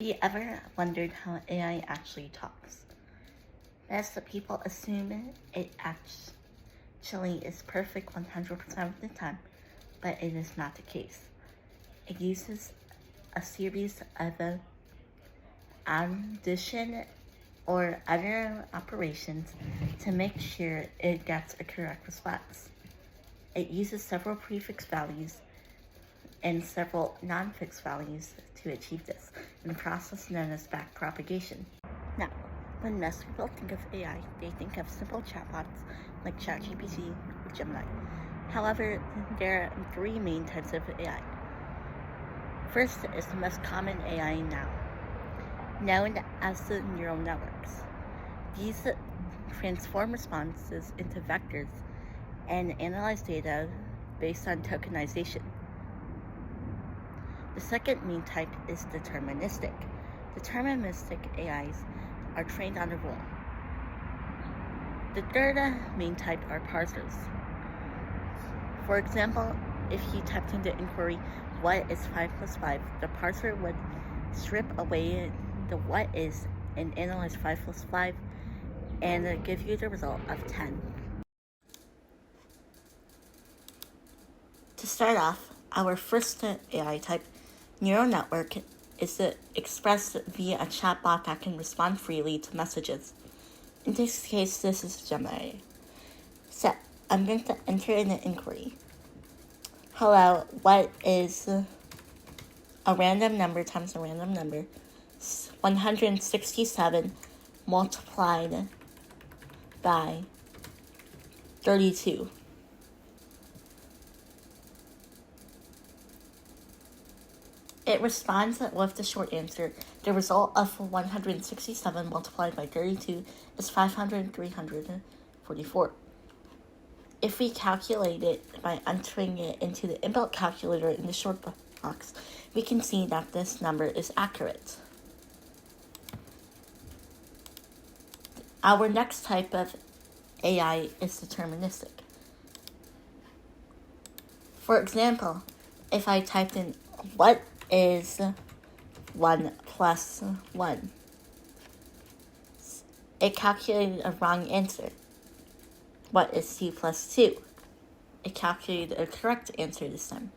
you ever wondered how AI actually talks? Most people assume it actually is perfect 100% of the time, but it is not the case. It uses a series of addition or other operations to make sure it gets a correct response. It uses several prefix values and several non-fixed values to achieve this, in a process known as backpropagation. Now, when most people think of AI, they think of simple chatbots like ChatGPT or Gemini. However, there are three main types of AI. First is the most common AI now, known as the neural networks. These transform responses into vectors and analyze data based on tokenization. The second main type is deterministic. Deterministic AIs are trained on a rule. The third main type are parsers. For example, if you typed into inquiry, what is 5 plus 5, the parser would strip away the what is and analyze 5 plus 5 and give you the result of 10. To start off, our first AI type, neural network, is expressed via a chatbot that can respond freely to messages. In this case, this is Gemini. So, I'm going to enter in an inquiry. Hello, what is a random number times a random number? 167 multiplied by 32. It responds with the short answer. The result of 167 multiplied by 32 is 344. If we calculate it by entering it into the inbuilt calculator in the short box, we can see that this number is accurate. Our next type of AI is deterministic. For example, if I typed in what is 1 plus 1, it calculated a wrong answer. What is 2 plus 2? It calculated a correct answer this time.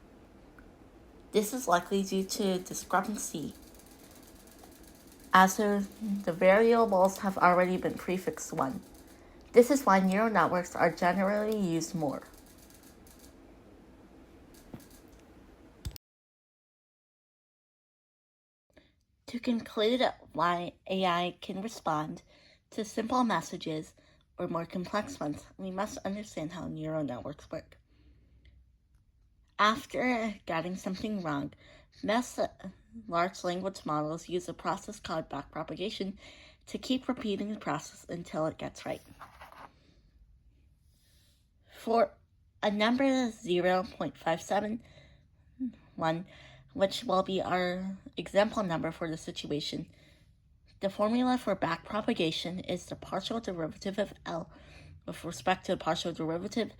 This is likely due to discrepancy, as the variables have already been prefixed 1. This is why neural networks are generally used more. To conclude why AI can respond to simple messages or more complex ones, we must understand how neural networks work. After getting something wrong, most large language models use a process called backpropagation to keep repeating the process until it gets right. For a number 0.571, which will be our example number for the situation, the formula for backpropagation is the partial derivative of L with respect to the partial derivative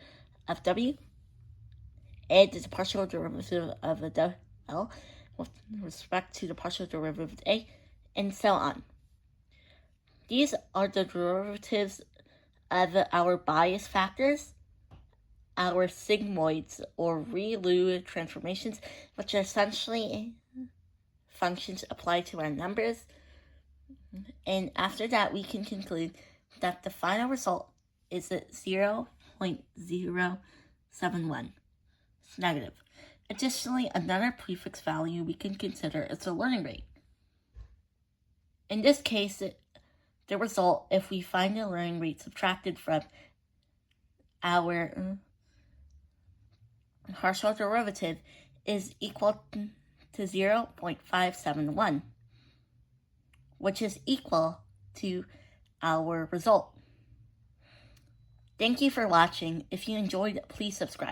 of W, and the partial derivative of L with respect to the partial derivative of A, and so on. These are the derivatives of our bias factors, our sigmoids or ReLU transformations, which are essentially functions applied to our numbers. And after that, we can conclude that the final result is at 0.071. It's negative. Additionally, another prefix value we can consider is the learning rate. In this case, the result, if we find the learning rate subtracted from our partial derivative, is equal to 0.571, which is equal to our result. Thank you for watching. If you enjoyed, please subscribe.